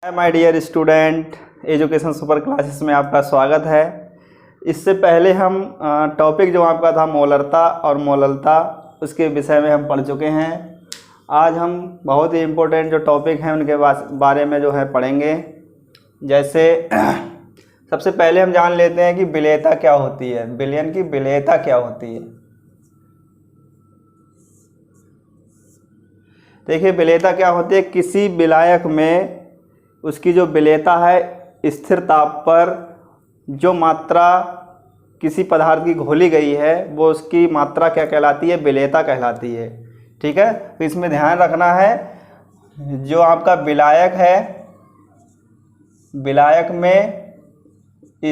My dear student, education super classes में आपका स्वागत है। इससे पहले हम टॉपिक जो आपका था मोलरता और मोललता, उसके विषय में हम पढ़ चुके हैं। आज हम बहुत ही इम्पोर्टेंट जो टॉपिक हैं उनके बारे में जो है पढ़ेंगे। जैसे सबसे पहले हम जान लेते हैं कि विलेयता क्या होती है, विलयन की विलेयता क्या होती है। देखिए, विलेयता क्या होती है, किसी विलायक में उसकी जो विलेयता है स्थिर ताप पर जो मात्रा किसी पदार्थ की घोली गई है वो उसकी मात्रा क्या कहलाती है, विलेयता कहलाती है। ठीक है, तो इसमें ध्यान रखना है जो आपका विलायक है, विलायक में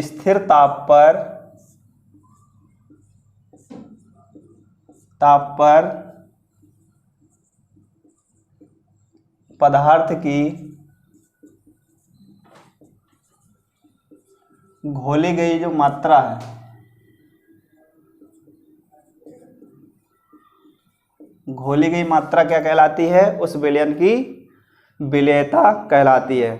स्थिर ताप पर पदार्थ की घोली गई जो मात्रा है, घोली गई मात्रा क्या कहलाती है, उस विलयन की विलेयता कहलाती है।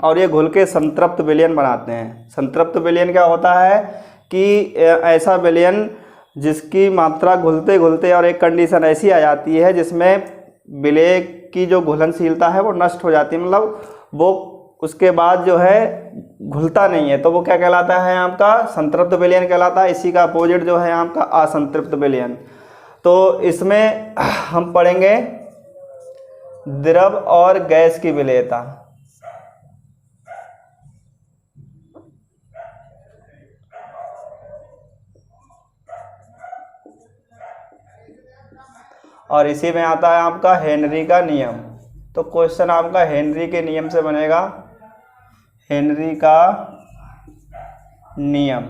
और ये घुल के संतृप्त विलयन बनाते हैं। संतृप्त विलयन क्या होता है कि ऐसा विलयन जिसकी मात्रा घुलते घुलते और एक कंडीशन ऐसी आ जाती है जिसमें विलेय की जो घुलनशीलता है वो नष्ट हो जाती है, मतलब वो उसके बाद जो है घुलता नहीं है, तो वो क्या कहलाता है, आपका संतृप्त विलयन कहलाता है। इसी का अपोजिट जो है आपका असंतृप्त विलयन। तो इसमें हम पढ़ेंगे द्रव और गैस की विलेयता। और इसी में आता है आपका हेनरी का नियम। तो क्वेश्चन आपका हेनरी के नियम से बनेगा। हेनरी का नियम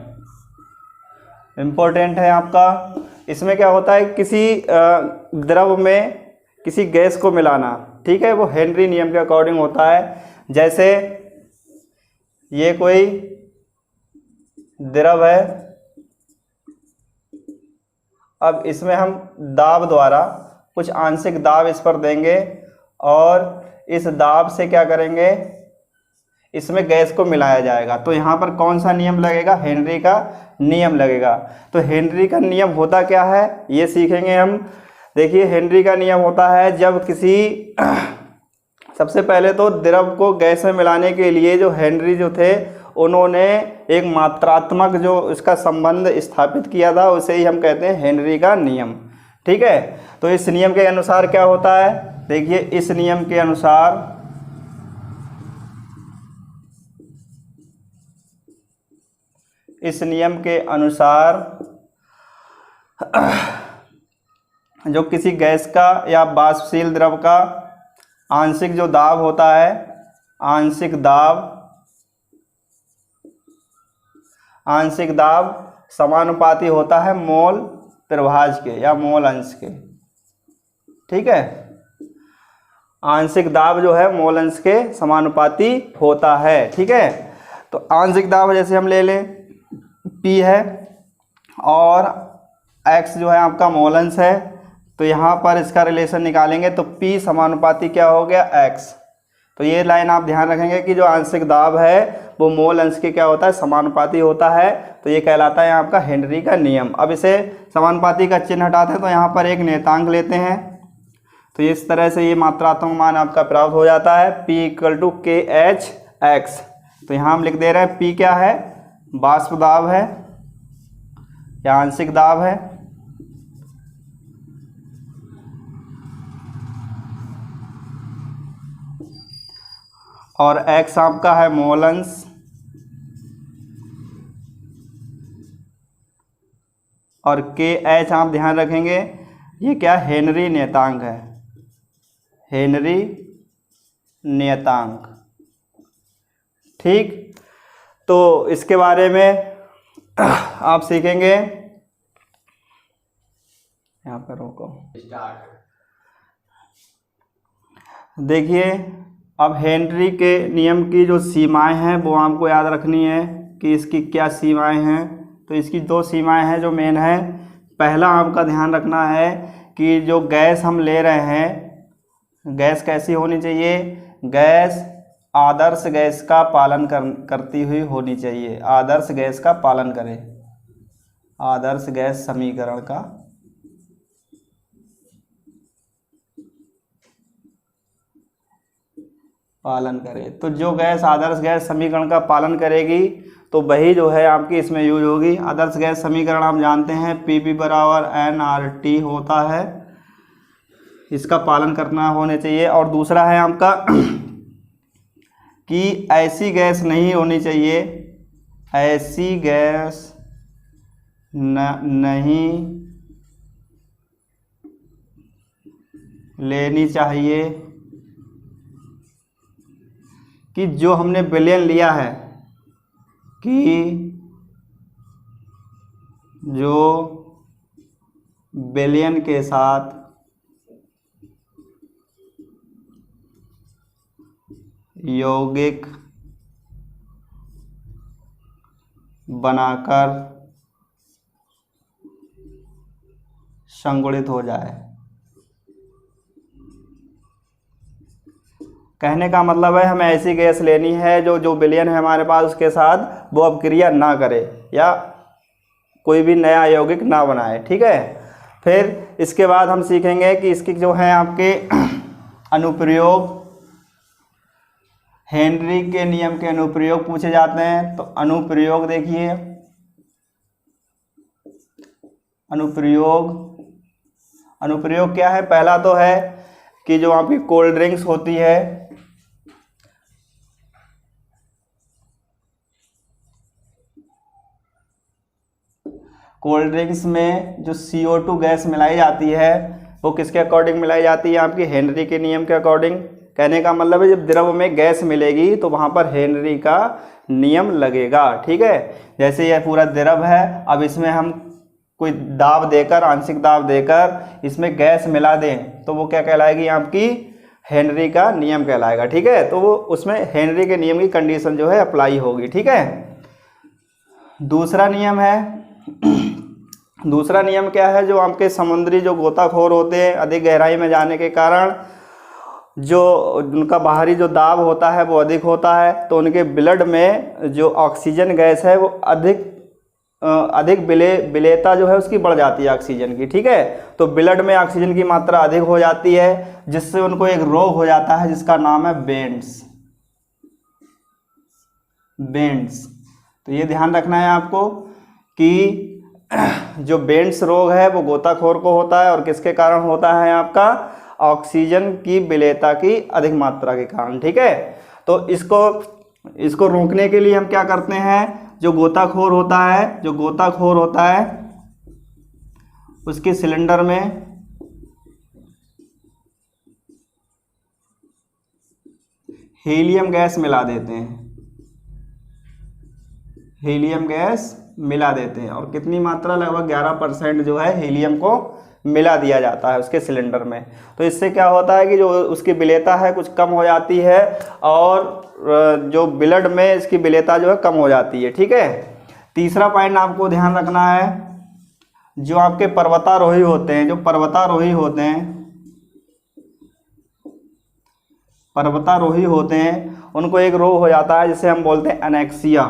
इम्पोर्टेंट है आपका। इसमें क्या होता है, किसी द्रव में किसी गैस को मिलाना, ठीक है, वो हेनरी नियम के अकॉर्डिंग होता है। जैसे ये कोई द्रव है, अब इसमें हम दाब द्वारा कुछ आंशिक दाब इस पर देंगे और इस दाब से क्या करेंगे, इसमें गैस को मिलाया जाएगा। तो यहाँ पर कौन सा नियम लगेगा, हेनरी का नियम लगेगा। तो हेनरी का नियम होता क्या है ये सीखेंगे हम। देखिए, हेनरी का नियम होता है जब किसी सबसे पहले तो द्रव को गैस में मिलाने के लिए जो हेनरी जो थे उन्होंने एक मात्रात्मक जो इसका संबंध स्थापित किया था, उसे ही हम कहते हैं हेनरी का नियम। ठीक है, तो इस नियम के अनुसार क्या होता है, देखिए इस नियम के अनुसार जो किसी गैस का या वाष्पशील द्रव का आंशिक जो दाब होता है, आंशिक दाब समानुपाती होता है मोल त्रिभाज्य के या मोल अंश के। ठीक है, आंशिक दाब जो है मोल अंश के समानुपाती होता है। ठीक है, तो आंशिक दाब जैसे हम ले लें P है और X जो है आपका मोल अंश है, तो यहाँ पर इसका रिलेशन निकालेंगे तो P समानुपाती क्या हो गया, X। तो ये लाइन आप ध्यान रखेंगे कि जो आंशिक दाब है वो मोल अंश के क्या होता है, समानुपाती होता है। तो ये कहलाता है आपका हेनरी का नियम। अब इसे समानुपाती का चिन्ह हटाते हैं तो यहाँ पर एक नियतांक लेते हैं, तो इस तरह से ये मात्रात्मक मान आपका प्राप्त हो जाता है, P = KHX। तो यहाँ हम लिख दे रहे हैं P क्या है, वाष्प दाब है या आंशिक दाब है, और X आपका है मोल अंश, और KH आप ध्यान रखेंगे ये क्या, हेनरी नियतांक है, हेनरी नियतांक। ठीक, तो इसके बारे में आप सीखेंगे। यहाँ पर रोको, देखिए अब हेनरी के नियम की जो सीमाएं हैं वो आपको याद रखनी है कि इसकी क्या सीमाएं हैं। तो इसकी दो सीमाएं हैं जो मेन है। पहला आपका ध्यान रखना है कि जो गैस हम ले रहे हैं, गैस कैसी होनी चाहिए, गैस आदर्श गैस का पालन करती हुई होनी चाहिए। आदर्श गैस का पालन करे, आदर्श गैस समीकरण का पालन करे। तो जो गैस आदर्श गैस समीकरण का पालन करेगी तो वही जो है आपकी इसमें यूज होगी। आदर्श गैस समीकरण आप जानते हैं PP बराबर nRT होता है, इसका पालन करना होने चाहिए। और दूसरा है आपका कि ऐसी गैस नहीं होनी चाहिए, ऐसी गैस नहीं लेनी चाहिए कि जो हमने विलयन लिया है, कि जो विलयन के साथ यौगिक बनाकर संगुणित हो जाए। कहने का मतलब है हमें ऐसी गैस लेनी है जो विलयन है हमारे पास उसके साथ वो अपक्रिया ना करे या कोई भी नया यौगिक ना बनाए। ठीक है, फिर इसके बाद हम सीखेंगे कि इसकी जो है आपके अनुप्रयोग, हेनरी के नियम के अनुप्रयोग पूछे जाते हैं। तो अनुप्रयोग देखिए, अनुप्रयोग क्या है? पहला तो है कि जो आपकी कोल्ड ड्रिंक्स होती है, कोल्ड ड्रिंक्स में जो CO2 गैस मिलाई जाती है वो किसके अकॉर्डिंग मिलाई जाती है? आपकी हेनरी के नियम के अकॉर्डिंग। कहने का मतलब है जब द्रव में गैस मिलेगी तो वहाँ पर हेनरी का नियम लगेगा। ठीक है, जैसे यह पूरा द्रव है, अब इसमें हम कोई दाब देकर, आंशिक दाब देकर इसमें गैस मिला दें तो वो क्या कहलाएगी? आपकी हेनरी का नियम कहलाएगा। ठीक है, तो वो उसमें हेनरी के नियम की कंडीशन जो है अप्लाई होगी। ठीक है, दूसरा नियम है, दूसरा नियम क्या है? जो आपके समुद्री जो गोताखोर होते हैं, अधिक गहराई में जाने के कारण जो उनका बाहरी जो दाब होता है वो अधिक होता है, तो उनके ब्लड में जो ऑक्सीजन गैस है वो अधिक विलेयता जो है उसकी बढ़ जाती है ऑक्सीजन की। ठीक है, तो ब्लड में ऑक्सीजन की मात्रा अधिक हो जाती है जिससे उनको एक रोग हो जाता है जिसका नाम है बेंड्स। तो ये ध्यान रखना है आपको कि जो बेंड्स रोग है वो गोताखोर को होता है और किसके कारण होता है? आपका ऑक्सीजन की विलेयता की अधिक मात्रा के कारण। ठीक है, तो इसको रोकने के लिए हम क्या करते हैं? जो गोताखोर होता है उसके सिलेंडर में हीलियम गैस मिला देते हैं, हीलियम गैस मिला देते हैं। और कितनी मात्रा? लगभग 11% जो है हीलियम को मिला दिया जाता है उसके सिलेंडर में। तो इससे क्या होता है कि जो उसकी विलेयता है कुछ कम हो जाती है और जो ब्लड में इसकी विलेयता जो है कम हो जाती है। ठीक है, तीसरा पॉइंट आपको ध्यान रखना है, जो आपके पर्वतारोही होते हैं, पर्वतारोही होते हैं उनको एक रोग हो जाता है जिसे हम बोलते हैं एनेक्सिया।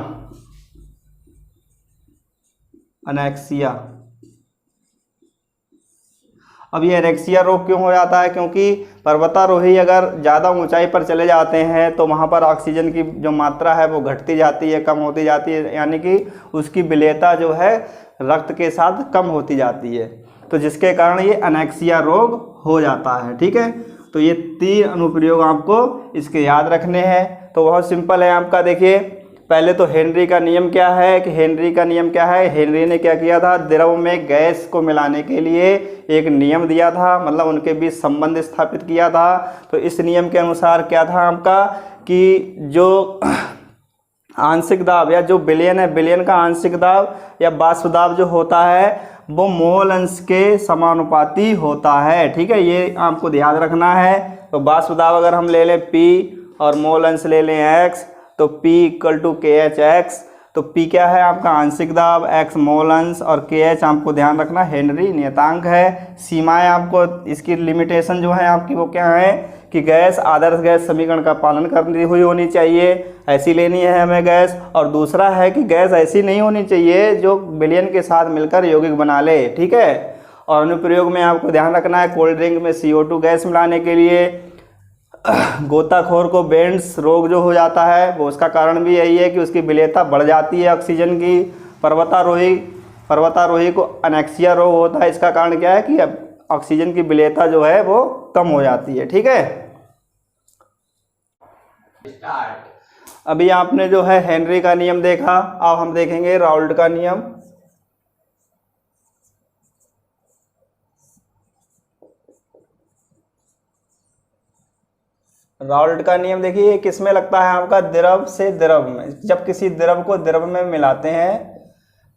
अब ये एनेक्सिया रोग क्यों हो जाता है? क्योंकि पर्वतारोही अगर ज़्यादा ऊंचाई पर चले जाते हैं तो वहाँ पर ऑक्सीजन की जो मात्रा है वो घटती जाती है, कम होती जाती है, यानी कि उसकी विलेयता जो है रक्त के साथ कम होती जाती है, तो जिसके कारण ये एनेक्सिया रोग हो जाता है। ठीक है, तो ये 3 अनुप्रयोग आपको इसके याद रखने हैं। तो बहुत सिंपल है आपका। देखिए, पहले तो हेनरी का नियम क्या है कि हेनरी ने क्या किया था? द्रव में गैस को मिलाने के लिए एक नियम दिया था, मतलब उनके बीच संबंध स्थापित किया था। तो इस नियम के अनुसार क्या था आपका कि जो आंशिक दाब या जो विलयन है, विलयन का आंशिक दाब या बाष्प दाब जो होता है वो मोल अंश के समानुपाती होता है। ठीक है, ये आपको ध्यान रखना है। तो बाष्प दाब अगर हम ले लें P और मोल अंश ले लें X, तो P = KHX, तो P क्या है आपका आंशिक दाब, X मोल अंश और KH आपको ध्यान रखना हेनरी नियतांक है। सीमाएं आपको इसकी लिमिटेशन जो है आपकी वो क्या है कि गैस आदर्श गैस समीकरण का पालन करती हुई होनी चाहिए, ऐसी लेनी है हमें गैस। और दूसरा है कि गैस ऐसी नहीं होनी चाहिए जो विलयन के साथ मिलकर यौगिक बना ले, ठीक है। और अनुप्रयोग में आपको ध्यान रखना है कोल्ड ड्रिंक में CO2 गैस मिलाने के लिए गोताखोर को बेंड्स रोग जो हो जाता है वो उसका कारण भी यही है कि उसकी विलेयता बढ़ जाती है ऑक्सीजन की। पर्वतारोही को अनेक्सिया रोग होता है, इसका कारण क्या है कि अब ऑक्सीजन की विलेयता जो है वो कम हो जाती है, ठीक है। अभी आपने जो है हेनरी का नियम देखा, अब हम देखेंगे राउल्ट का नियम। राउल्ट का नियम देखिए किस में लगता है आपका, द्रव से द्रव में। जब किसी द्रव को द्रव में मिलाते हैं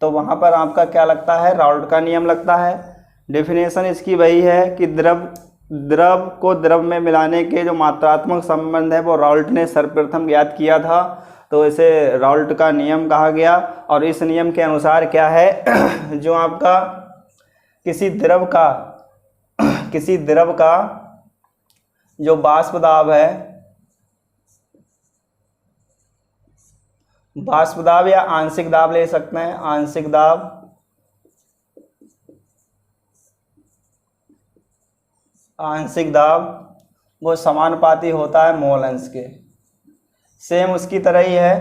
तो वहां पर आपका क्या लगता है, राउल्ट का नियम लगता है। डेफिनेशन इसकी वही है कि द्रव को द्रव में मिलाने के जो मात्रात्मक संबंध है वो राउल्ट ने सर्वप्रथम ज्ञात किया था, तो इसे राउल्ट का नियम कहा गया। और इस नियम के अनुसार क्या है जो आपका किसी द्रव का जो वाष्प दाब है, वाष्प दाब या आंशिक दाब ले सकते हैं, आंशिक दाब वो समानुपाती होता है मोल अंश के। सेम उसकी तरह ही है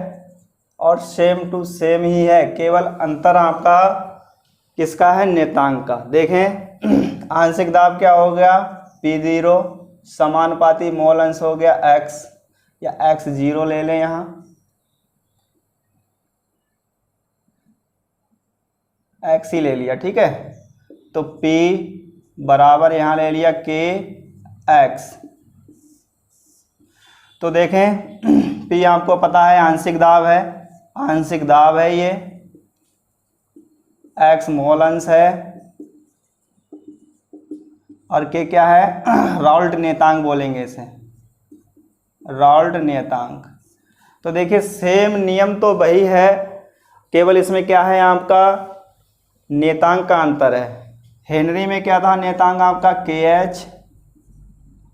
और सेम टू सेम ही है, केवल अंतर आपका किसका है, नियतांक का। देखें आंशिक दाब क्या हो गया P0, समानुपाती मोल अंश हो गया X या X0 ले लें यहाँ, X ही ले लिया, ठीक है। तो P बराबर यहाँ ले लिया KX। तो देखें P आपको पता है आंशिक दाब है ये, X मोल अंश है और K क्या है राउल्ट नियतांक बोलेंगे इसे, राउल्ट नियतांक। तो देखिए सेम नियम तो वही है, केवल इसमें क्या है आपका नियतांक का अंतर है। हेनरी में क्या था नियतांक आपका KH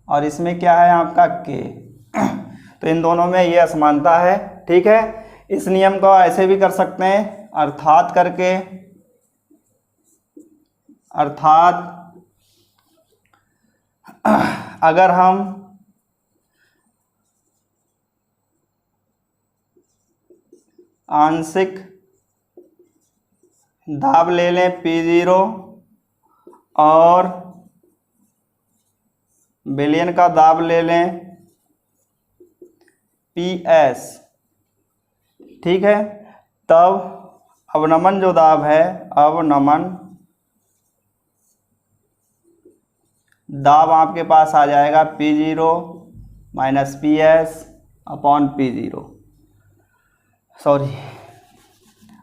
और इसमें क्या है आपका K। तो इन दोनों में ये असमानता है, ठीक है। इस नियम को ऐसे भी कर सकते हैं, अर्थात अगर हम आंशिक दाब ले लें P0 और विलयन का दाब ले लें PS, ठीक है। तब अवनमन जो दाब है, अवनमन दाब आपके पास आ जाएगा P0 minus PS upon P0, sorry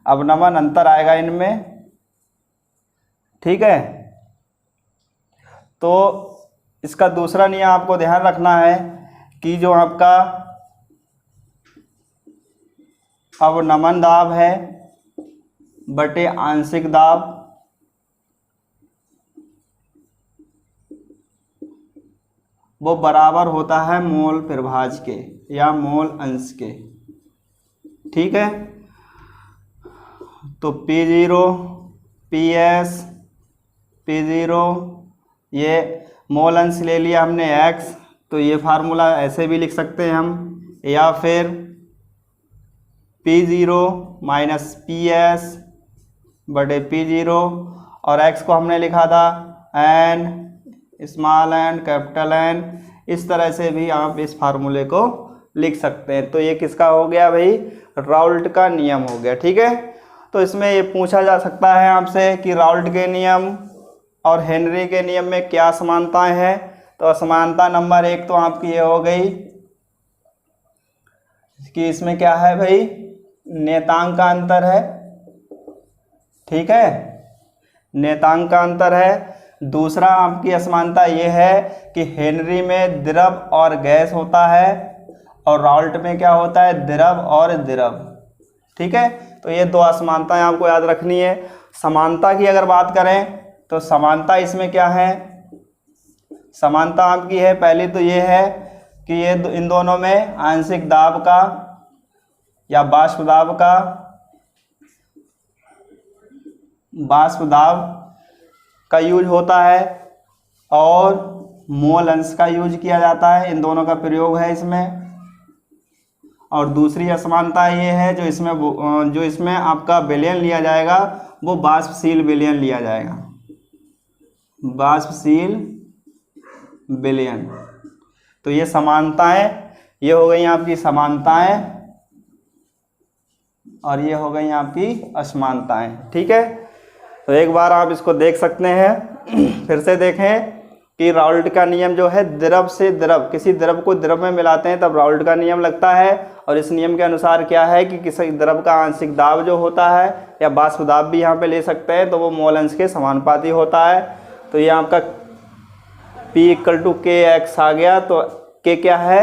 अवनमन अंतर आएगा इनमें, ठीक है। तो इसका दूसरा नियम आपको ध्यान रखना है कि जो आपका अवनमन दाब है बटे आंशिक दाब, वो बराबर होता है मोल प्रभाज के या मोल अंश के, ठीक है। तो P0 PS P0 ये मोल अंश ले लिया हमने X, तो ये फार्मूला ऐसे भी लिख सकते हैं हम, या फिर P0 माइनस PS बटे P0 और X को हमने लिखा था N small n capital N, इस तरह से भी आप इस फार्मूले को लिख सकते हैं। तो ये किसका हो गया भाई, राउल्ट का नियम हो गया, ठीक है। तो इसमें ये पूछा जा सकता है आपसे कि राउल्ट के नियम और हेनरी के नियम में क्या समानताएं हैं। तो असमानता नंबर 1 तो आपकी ये हो गई कि इसमें क्या है भाई, नियतांक का अंतर है, ठीक है, नियतांक का अंतर है। दूसरा आपकी असमानता ये है कि हेनरी में द्रव और गैस होता है और राउल्ट में क्या होता है, द्रव और द्रव, ठीक है। तो ये दो असमानताएं आपको याद रखनी है। समानता की अगर बात करें तो समानता इसमें क्या है, समानता आपकी है पहली तो ये है कि ये इन दोनों में आंशिक दाब का या बाष्प दाब का यूज होता है और मोल अंश का यूज किया जाता है, इन दोनों का प्रयोग है इसमें। और दूसरी असमानता ये है जो इसमें आपका विलयन लिया जाएगा वो बाष्पशील विलयन लिया जाएगा, बाष्पशील विलयन। तो ये समानताएं, ये हो गई आपकी समानताएं और ये हो गई आपकी असमानताएं। ठीक है, तो एक बार आप इसको देख सकते हैं। फिर से देखें कि राउल्ट का नियम जो है, द्रव से द्रव, किसी द्रव को द्रव में मिलाते हैं तब राउल्ट का नियम लगता है। और इस नियम के अनुसार क्या है कि किसी द्रव का आंशिक दाब जो होता है या बाष्प दाब भी यहाँ पे ले सकते हैं, तो वो मोल अंश के समानुपाती होता है। तो ये आपका P = kx आ गया। तो k क्या है,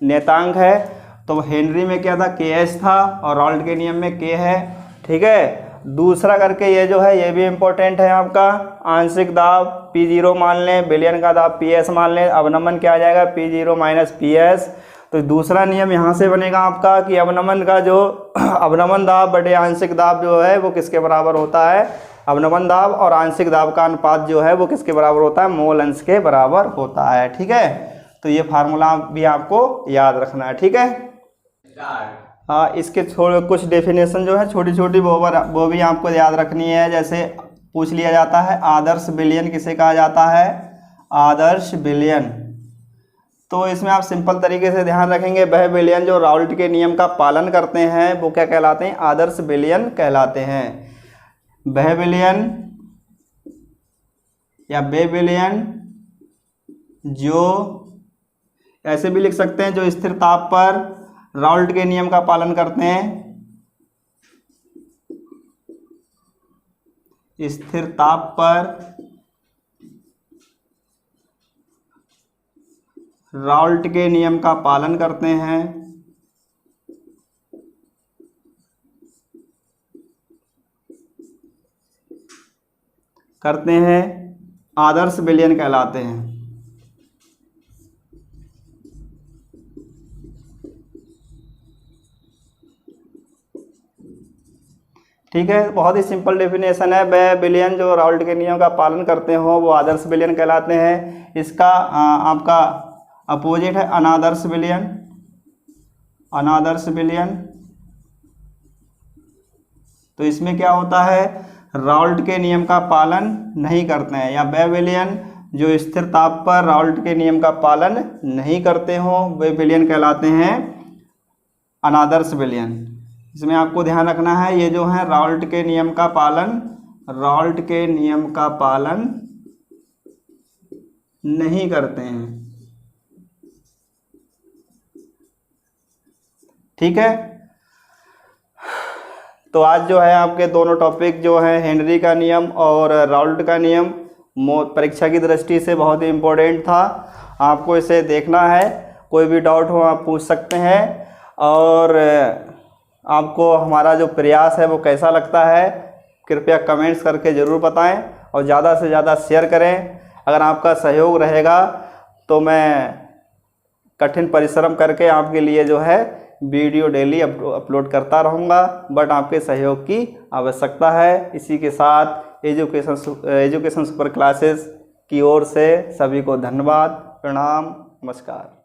नेतांक है। तो हेनरी में क्या था, kh था और राउल्ट के नियम में k है। ठीक है, दूसरा करके ये जो है ये भी इम्पोर्टेंट है आपका, आंशिक दाब P0 मान लें, विलयन का दाब PS मान लें, अवनमन क्या आ जाएगा P0 - PS। तो दूसरा नियम यहाँ से बनेगा आपका कि अवनमन का जो अवनमन दाब बटे आंशिक दाब जो है वो किसके बराबर होता है, अवनमन दाब और आंशिक दाब का अनुपात जो है वो किसके बराबर होता है, मोल अंश के बराबर होता है। ठीक है, तो ये फार्मूला भी आपको याद रखना है। ठीक है, हाँ, इसके कुछ डेफिनेशन जो है छोटी छोटी वो भी आपको याद रखनी है। जैसे पूछ लिया जाता है आदर्श विलयन किसे कहा जाता है, आदर्श विलयन। तो इसमें आप सिंपल तरीके से ध्यान रखेंगे, वह विलयन जो राउल्ट के नियम का पालन करते हैं वो क्या कहलाते हैं, आदर्श विलयन कहलाते हैं। वह विलयन या वे विलयन जो, ऐसे भी लिख सकते हैं, जो स्थिर ताप पर राउल्ट के नियम का पालन करते हैं, स्थिर ताप पर राउल्ट के नियम का पालन करते हैं, आदर्श विलयन कहलाते हैं। ठीक है, बहुत ही सिंपल डेफिनेशन है। वह विलयन जो राउल्ट के नियम का पालन करते हो वो आदर्श विलयन कहलाते हैं। इसका आपका अपोजिट है अनादर्श विलयन, अनादर्श विलयन। तो इसमें क्या होता है, राउल्ट के नियम का पालन नहीं करते हैं, या वह विलयन जो स्थिर ताप पर राउल्ट के नियम का पालन नहीं करते हो वे विलयन कहलाते हैं अनादर्श विलयन। इसमें आपको ध्यान रखना है, ये जो है राउल्ट के नियम का पालन, राउल्ट के नियम का पालन नहीं करते हैं। ठीक है, तो आज जो है आपके दोनों टॉपिक जो है हेनरी का नियम और राउल्ट का नियम परीक्षा की दृष्टि से बहुत ही इम्पोर्टेंट था, आपको इसे देखना है। कोई भी डाउट हो आप पूछ सकते हैं, और आपको हमारा जो प्रयास है वो कैसा लगता है कृपया कमेंट्स करके ज़रूर बताएं और ज़्यादा से ज़्यादा शेयर करें। अगर आपका सहयोग रहेगा तो मैं कठिन परिश्रम करके आपके लिए जो है वीडियो डेली अपलोड करता रहूँगा, बट आपके सहयोग की आवश्यकता है। इसी के साथ एजुकेशन सुपर क्लासेस की ओर से सभी को धन्यवाद, प्रणाम, नमस्कार।